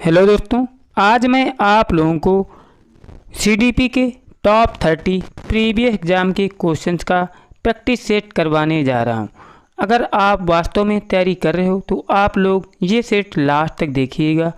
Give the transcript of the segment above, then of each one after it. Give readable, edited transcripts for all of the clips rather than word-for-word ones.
Hello दोस्तों, आज मैं आप लोगों को सीडीपी के टॉप 30 प्रीवियस एग्ज़ाम के क्वेश्चंस का प्रैक्टिस सेट करवाने जा रहा हूं। अगर आप वास्तव में तैयारी कर रहे हो तो आप लोग ये सेट लास्ट तक देखिएगा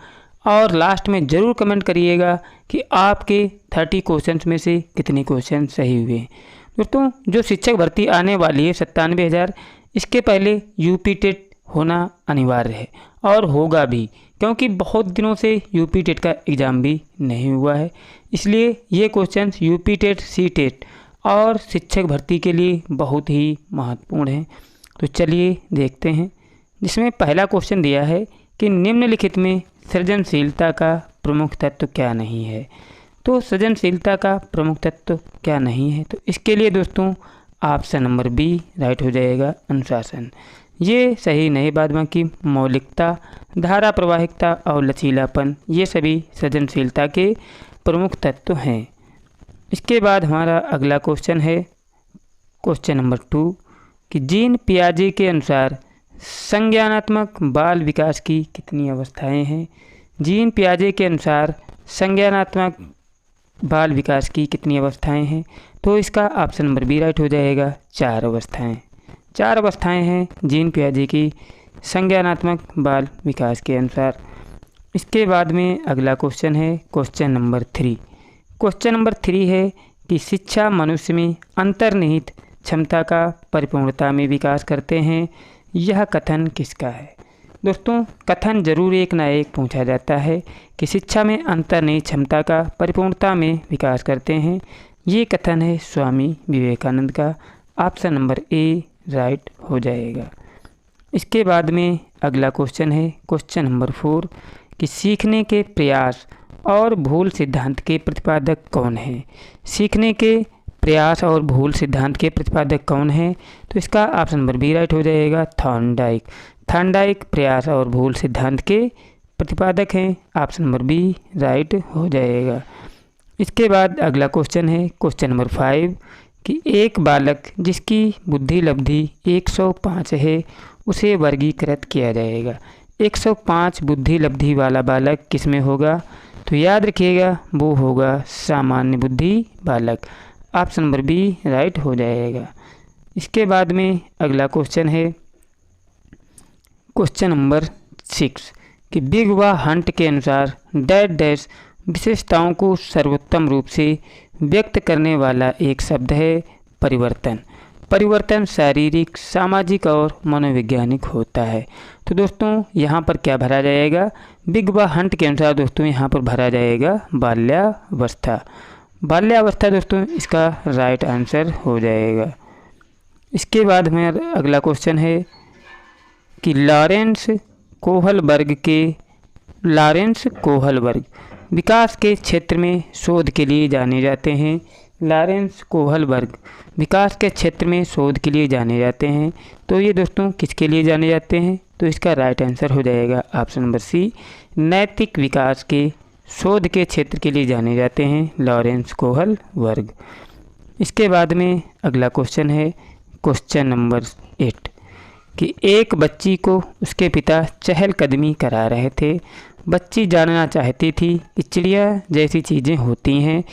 और लास्ट में ज़रूर कमेंट करिएगा कि आपके 30 क्वेश्चंस में से कितने क्वेश्चन सही हुए हैं। दोस्तों, जो शिक्षक भर्ती आने वाली है 97,000, इसके पहले यूपी टेट होना अनिवार्य है और होगा भी, क्योंकि बहुत दिनों से यूपी टेट का एग्ज़ाम भी नहीं हुआ है। इसलिए ये question UP TET, C TET और शिक्षक भर्ती के लिए बहुत ही महत्वपूर्ण हैं। तो चलिए देखते हैं, जिसमें पहला क्वेश्चन दिया है कि निम्नलिखित में सृजनशीलता का प्रमुख तत्व क्या नहीं है। तो सृजनशीलता का प्रमुख तत्व क्या नहीं है, तो इसके लिए दोस्तों ऑप्शन नंबर बी राइट हो जाएगा, अनुशासन। ये सही नहीं, बाद बाकी मौलिकता, धारा प्रवाहिकता और लचीलापन ये सभी सृजनशीलता के प्रमुख तत्व हैं। इसके बाद हमारा अगला क्वेश्चन है क्वेश्चन नंबर 2 कि जीन पियाजे के अनुसार संज्ञानात्मक बाल विकास की कितनी अवस्थाएं हैं। जीन पियाजे के अनुसार संज्ञानात्मक बाल विकास की कितनी अवस्थाएं हैं, तो इसका ऑप्शन नंबर बी राइट हो जाएगा, 4 अवस्थाएं। 4 अवस्थाएं हैं जीन पियाजे की संज्ञानात्मक बाल विकास के अनुसार। इसके बाद में अगला क्वेश्चन है क्वेश्चन नंबर 3। क्वेश्चन नंबर 3 है कि शिक्षा मनुष्य में अंतर्निहित क्षमता का परिपूर्णता में विकास करते हैं। यह कथन किसका है। दोस्तों, कथन जरूर एक ना एक पूछा जाता है कि शिक्षा में अंतर्निहित क्षमता का परिपूर्णता में विकास करते हैं। ये कथन है स्वामी विवेकानंद का। ऑप्शन नंबर ए राइट हो जाएगा। इसके बाद में अगला क्वेश्चन है क्वेश्चन नंबर 4 कि सीखने के प्रयास और भूल सिद्धांत के प्रतिपादक कौन है। सीखने के प्रयास और भूल सिद्धांत के प्रतिपादक कौन है, तो इसका ऑप्शन नंबर बी राइट हो जाएगा, थॉर्नडाइक। थॉर्नडाइक प्रयास और भूल सिद्धांत के प्रतिपादक हैं। ऑप्शन नंबर बी राइट हो जाएगा। इसके बाद अगला क्वेश्चन है क्वेश्चन नंबर 5 कि एक बालक जिसकी बुद्धि लब्धि 105 है उसे वर्गीकृत किया जाएगा। 105 बुद्धि लब्धि वाला बालक किस में होगा, तो याद रखिएगा वो होगा सामान्य बुद्धि बालक। ऑप्शन नंबर बी राइट हो जाएगा। इसके बाद में अगला क्वेश्चन है क्वेश्चन नंबर 6 कि बिग व हंट के अनुसार डैश डैश विशेषताओं को सर्वोत्तम रूप से व्यक्त करने वाला एक शब्द है परिवर्तन। परिवर्तन शारीरिक, सामाजिक और मनोवैज्ञानिक होता है। तो दोस्तों यहाँ पर क्या भरा जाएगा, बिग व हंट के अनुसार दोस्तों यहाँ पर भरा जाएगा बाल्यावस्था। बाल्यावस्था दोस्तों इसका राइट आंसर हो जाएगा। इसके बाद हमारा अगला क्वेश्चन है कि लॉरेंस कोहलबर्ग विकास के क्षेत्र में शोध के लिए जाने जाते हैं। लॉरेंस कोहलबर्ग विकास के क्षेत्र में शोध के लिए जाने जाते हैं। तो ये दोस्तों किसके लिए जाने जाते हैं, तो इसका राइट आंसर हो जाएगा ऑप्शन नंबर सी, नैतिक विकास के शोध के क्षेत्र के लिए जाने जाते हैं लॉरेंस कोहलबर्ग। इसके बाद में अगला क्वेश्चन है क्वेश्चन नंबर 8 कि एक बच्ची को उसके पिता चहलकदमी करा रहे थे। बच्ची जानना चाहती थी कि चिड़िया जैसी चीज़ें होती हैं,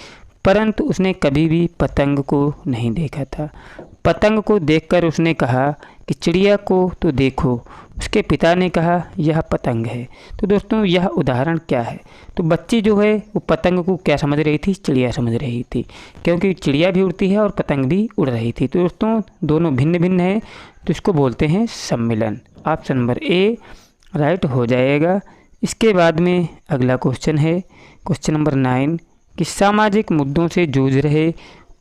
परंतु उसने कभी भी पतंग को नहीं देखा था। पतंग को देखकर उसने कहा कि चिड़िया को तो देखो। उसके पिता ने कहा यह पतंग है। तो दोस्तों यह उदाहरण क्या है, तो बच्ची जो है वो पतंग को क्या समझ रही थी, चिड़िया समझ रही थी, क्योंकि चिड़िया भी उड़ती है और पतंग भी उड़ रही थी। तो दोस्तों दोनों भिन्न भिन्न है, तो इसको बोलते हैं सम्मिलन। ऑप्शन नंबर ए राइट हो जाएगा। इसके बाद में अगला क्वेश्चन है क्वेश्चन नंबर 9 कि सामाजिक मुद्दों से जूझ रहे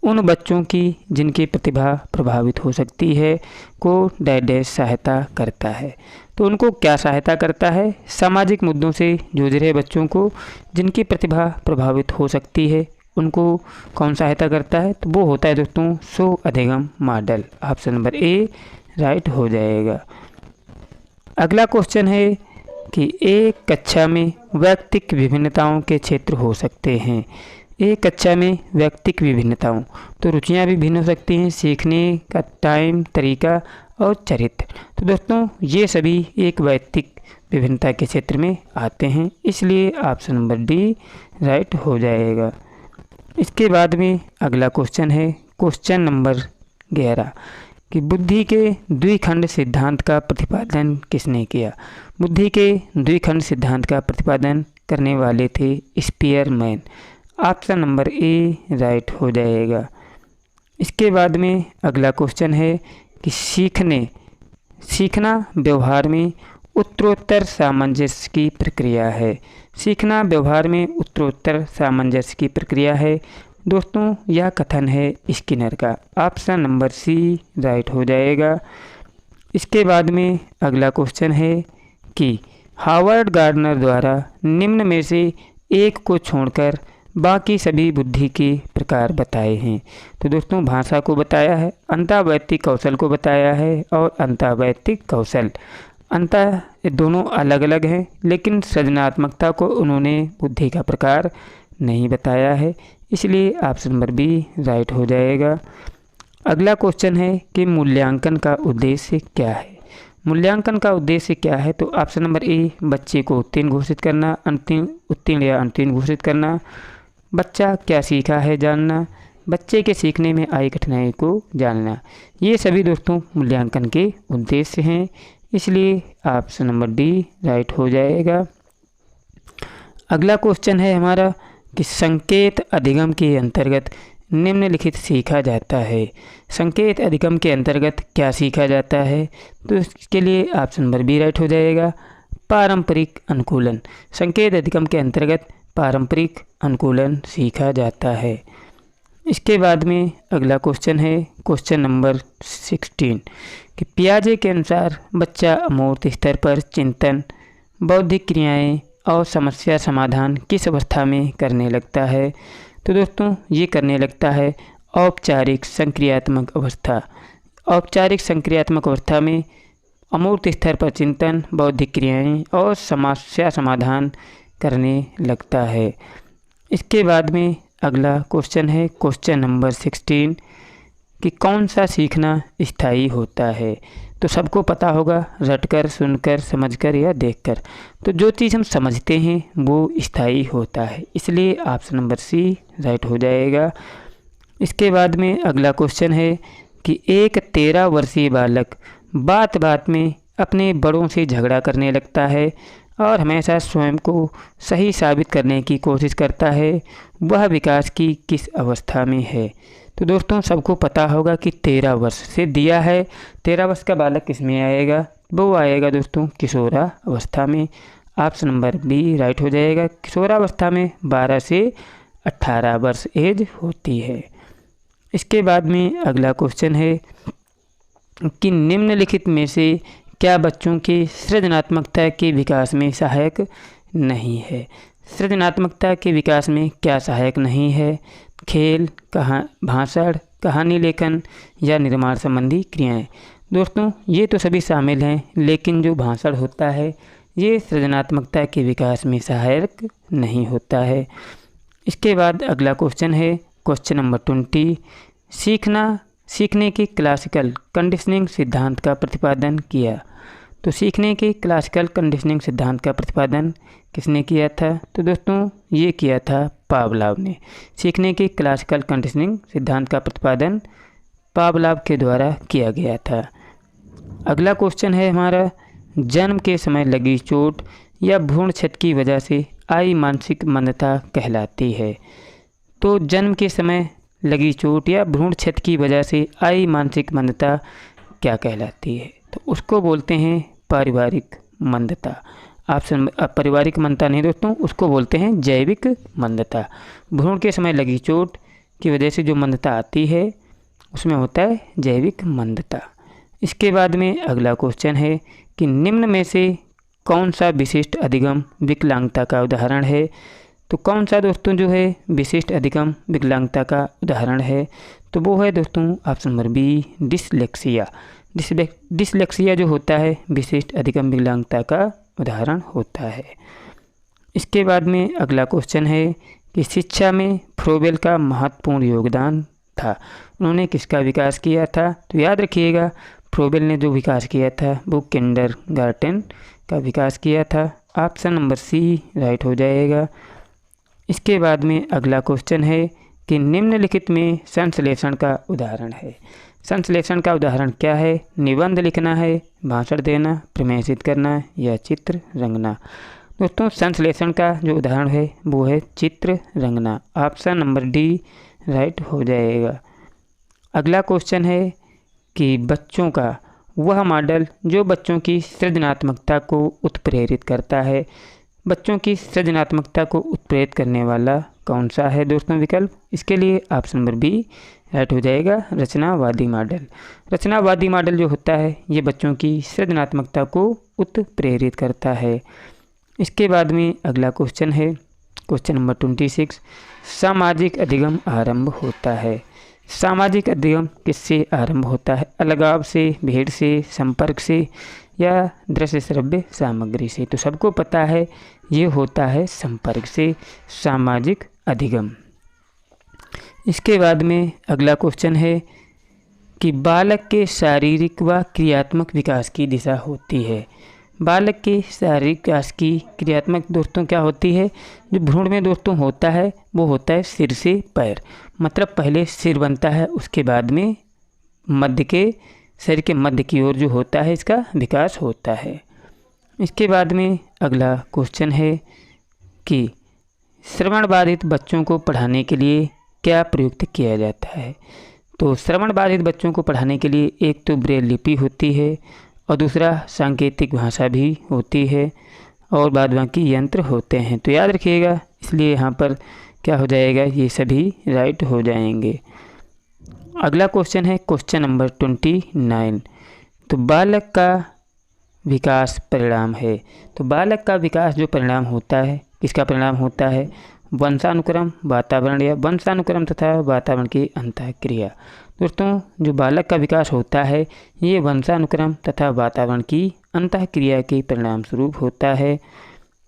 उन बच्चों की जिनकी प्रतिभा प्रभावित हो सकती है को डैश सहायता करता है। तो उनको क्या सहायता करता है, सामाजिक मुद्दों से जूझ रहे बच्चों को जिनकी प्रतिभा प्रभावित हो सकती है उनको कौन सहायता करता है, तो वो होता है दोस्तों स्व अधिगम model. Option number A right हो जाएगा। अगला क्वेश्चन है कि एक कक्षा में व्यक्तिक विभिन्नताओं के क्षेत्र हो सकते हैं। एक कक्षा में व्यक्तिक विभिन्नताओं, तो रुचियां भी भिन्न हो सकती हैं, सीखने का टाइम, तरीका और चरित्र। तो दोस्तों ये सभी एक व्यक्तिक विभिन्नता के क्षेत्र में आते हैं, इसलिए ऑप्शन नंबर डी राइट हो जाएगा। इसके बाद में अगला क्वेश्चन है क्वेश्चन नंबर 11 कि बुद्धि के द्विखंड सिद्धांत का प्रतिपादन किसने किया। बुद्धि के द्विखंड सिद्धांत का प्रतिपादन करने वाले थे Spearman. Option number A right हो जाएगा। इसके बाद में अगला क्वेश्चन है कि सीखना व्यवहार में उत्तरोत्तर सामंजस्य की प्रक्रिया है। सीखना व्यवहार में उत्तरोत्तर सामंजस्य की प्रक्रिया है। दोस्तों यह कथन है स्किनर का। ऑप्शन नंबर सी राइट हो जाएगा। इसके बाद में अगला क्वेश्चन है कि हावर्ड गार्डनर द्वारा निम्न में से एक को छोड़कर बाकी सभी बुद्धि के प्रकार बताए हैं। तो दोस्तों भाषा को बताया है, अंतःवैयक्तिक कौशल को बताया है और अंतःवैयक्तिक कौशल ये दोनों अलग अलग हैं, लेकिन सृजनात्मकता को उन्होंने बुद्धि का प्रकार नहीं बताया है, इसलिए ऑप्शन नंबर बी राइट हो जाएगा। अगला क्वेश्चन है कि मूल्यांकन का उद्देश्य क्या है। मूल्यांकन का उद्देश्य क्या है, तो ऑप्शन नंबर ए बच्चे को उत्तीर्ण घोषित करना, उत्तीर्ण या अनुत्तीर्ण घोषित करना, बच्चा क्या सीखा है जानना, बच्चे के सीखने में आई कठिनाई को जानना। ये सभी दोस्तों मूल्यांकन के उद्देश्य हैं, इसलिए ऑप्शन नंबर डी राइट हो जाएगा। अगला क्वेश्चन है हमारा कि संकेत अधिगम के अंतर्गत निम्नलिखित सीखा जाता है। संकेत अधिगम के अंतर्गत क्या सीखा जाता है, तो इसके लिए ऑप्शन नंबर बी राइट हो जाएगा। पारंपरिक अनुकूलन। संकेत अधिगम के अंतर्गत पारंपरिक अनुकूलन सीखा जाता है। इसके बाद में अगला क्वेश्चन है क्वेश्चन नंबर 16 कि पियाजे के अनुसार बच्चा अमूर्त स्तर पर चिंतन, बौद्धिक क्रियाएं और समस्या समाधान किस अवस्था में करने लगता है। तो दोस्तों ये करने लगता है औपचारिक संक्रियात्मक अवस्था। औपचारिक संक्रियात्मक अवस्था में अमूर्त स्तर पर चिंतन, बौद्धिक क्रियाएं और समस्या समाधान करने लगता है। इसके बाद में अगला क्वेश्चन है क्वेश्चन नंबर 16 कि कौन सा सीखना स्थायी होता है। तो सबको पता होगा रटकर, सुनकर, समझकर या देखकर। तो जो चीज़ हम समझते हैं वो स्थायी होता है, इसलिए ऑप्शन नंबर सी राइट हो जाएगा। इसके बाद में अगला क्वेश्चन है कि एक 13 वर्षीय बालक बात बात में अपने बड़ों से झगड़ा करने लगता है और हमेशा स्वयं को सही साबित करने की कोशिश करता है, वह विकास की किस अवस्था में है। तो दोस्तों सबको पता होगा कि 13 वर्ष से दिया है, 13 वर्ष का बालक किस में आएगा, वो आएगा दोस्तों किशोरा अवस्था में। ऑप्शन नंबर बी राइट हो जाएगा। किशोरावस्था में 12 से 18 वर्ष एज होती है। इसके बाद में अगला क्वेश्चन है कि निम्नलिखित में से क्या बच्चों के सृजनात्मकता के विकास में सहायक नहीं है। सृजनात्मकता के विकास में क्या सहायक नहीं है। खेल, भाषण, कहानी लेखन या निर्माण संबंधी क्रियाएं। दोस्तों ये तो सभी शामिल हैं, लेकिन जो भाषण होता है ये सृजनात्मकता के विकास में सहायक नहीं होता है। इसके बाद अगला क्वेश्चन है क्वेश्चन नंबर 20 सीखने के क्लासिकल कंडीशनिंग सिद्धांत का प्रतिपादन किया। तो सीखने के क्लासिकल कंडीशनिंग सिद्धांत का प्रतिपादन किसने किया था। तो दोस्तों ये किया था पावलोव ने। सीखने के क्लासिकल कंडीशनिंग सिद्धांत का प्रतिपादन पावलोव के द्वारा किया गया था। अगला क्वेश्चन है हमारा जन्म के समय लगी चोट या भ्रूण क्षत की वजह से आई मानसिक मंदता कहलाती है। तो जन्म के समय लगी चोट या भ्रूण क्षत की वजह से आई मानसिक मंदता क्या कहलाती है। तो उसको बोलते हैं पारिवारिक मंदता। ऑप्शन पारिवारिक मंदता नहीं दोस्तों, उसको बोलते हैं जैविक मंदता। भ्रूण के समय लगी चोट की वजह से जो मंदता आती है उसमें होता है जैविक मंदता। इसके बाद में अगला क्वेश्चन है कि निम्न में से कौन सा विशिष्ट अधिगम विकलांगता का उदाहरण है। तो कौन सा दोस्तों जो है विशिष्ट अधिगम विकलांगता का उदाहरण है, तो वो है दोस्तों option number B dyslexia. Dyslexia जो होता है विशिष्ट अधिगम विकलांगता का उदाहरण होता है। इसके बाद में अगला क्वेश्चन है कि शिक्षा में फ्रोबेल का महत्वपूर्ण योगदान था। उन्होंने किसका विकास किया था। तो याद रखिएगा फ्रोबेल ने जो विकास किया था वो किंडरगार्टन का विकास किया था? ऑप्शन नंबर सी राइट हो जाएगा। इसके बाद में अगला क्वेश्चन है कि निम्नलिखित में संश्लेषण का उदाहरण है। संश्लेषण का उदाहरण क्या है? निबंध लिखना है, भाषण देना, प्रमेशित करना या चित्र रंगना। दोस्तों संश्लेषण का जो उदाहरण है वो है चित्र रंगना। ऑप्शन नंबर डी राइट हो जाएगा। अगला क्वेश्चन है कि बच्चों का वह मॉडल जो बच्चों की सृजनात्मकता को उत्प्रेरित करता है। बच्चों की सृजनात्मकता को उत्प्रेरित करने वाला कौन सा है दोस्तों विकल्प? इसके लिए ऑप्शन नंबर बी राइट हो जाएगा, रचनावादी मॉडल। रचनावादी मॉडल जो होता है ये बच्चों की सृजनात्मकता को उत्प्रेरित करता है। इसके बाद में अगला क्वेश्चन है क्वेश्चन नंबर 26, सामाजिक अधिगम आरंभ होता है। सामाजिक अधिगम किससे आरंभ होता है? अलगाव से, भीड़ से, संपर्क से या दृश्य श्रव्य सामग्री से? तो सबको पता है ये होता है संपर्क से, सामाजिक अधिगम। इसके बाद में अगला क्वेश्चन है कि बालक के शारीरिक व क्रियात्मक विकास की दिशा होती है। बालक के शारीरिक विकास की क्रियात्मक दोस्तों क्या होती है? जो भ्रूण में दोस्तों होता है वो होता है सिर से पैर, मतलब पहले सिर बनता है, उसके बाद में मध्य के शरीर के मध्य की ओर जो होता है इसका विकास होता है। इसके बाद में अगला क्वेश्चन है कि श्रवण बाधित बच्चों को पढ़ाने के लिए क्या प्रयुक्त किया जाता है? तो श्रवण बाधित बच्चों को पढ़ाने के लिए एक तो ब्रेल लिपि होती है और दूसरा सांकेतिक भाषा भी होती है और बाद बाकी यंत्र होते हैं। तो याद रखिएगा, इसलिए यहाँ पर क्या हो जाएगा, ये सभी राइट हो जाएंगे। अगला क्वेश्चन है क्वेश्चन नंबर 29, तो बालक का विकास परिणाम है। तो बालक का विकास जो परिणाम होता है किसका परिणाम होता है? वंशानुक्रम, वातावरण या वंशानुक्रम तथा वातावरण की अंतःक्रिया। दोस्तों जो बालक का विकास होता है ये वंशानुक्रम तथा वातावरण की अंतःक्रिया के परिणाम स्वरूप होता है।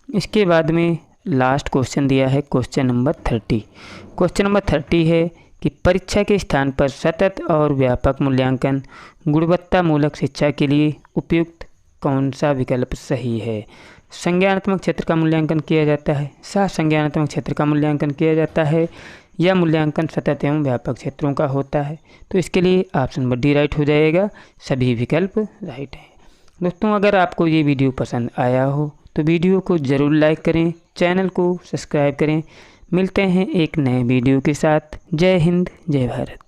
इसके बाद में लास्ट क्वेश्चन दिया है क्वेश्चन नंबर 30। क्वेश्चन नंबर 30 है कि परीक्षा के स्थान पर सतत और व्यापक मूल्यांकन गुणवत्तामूलक शिक्षा के लिए उपयुक्त कौन सा विकल्प सही है? संज्ञानात्मक क्षेत्र का मूल्यांकन किया जाता है, सह संज्ञानात्मक क्षेत्र का मूल्यांकन किया जाता है या मूल्यांकन सतत एवं व्यापक क्षेत्रों का होता है? तो इसके लिए ऑप्शन नंबर डी राइट हो जाएगा, सभी विकल्प राइट हैं। दोस्तों अगर आपको ये वीडियो पसंद आया हो तो वीडियो को ज़रूर लाइक करें, चैनल को सब्सक्राइब करें। मिलते हैं एक नए वीडियो के साथ। जय हिंद, जय भारत।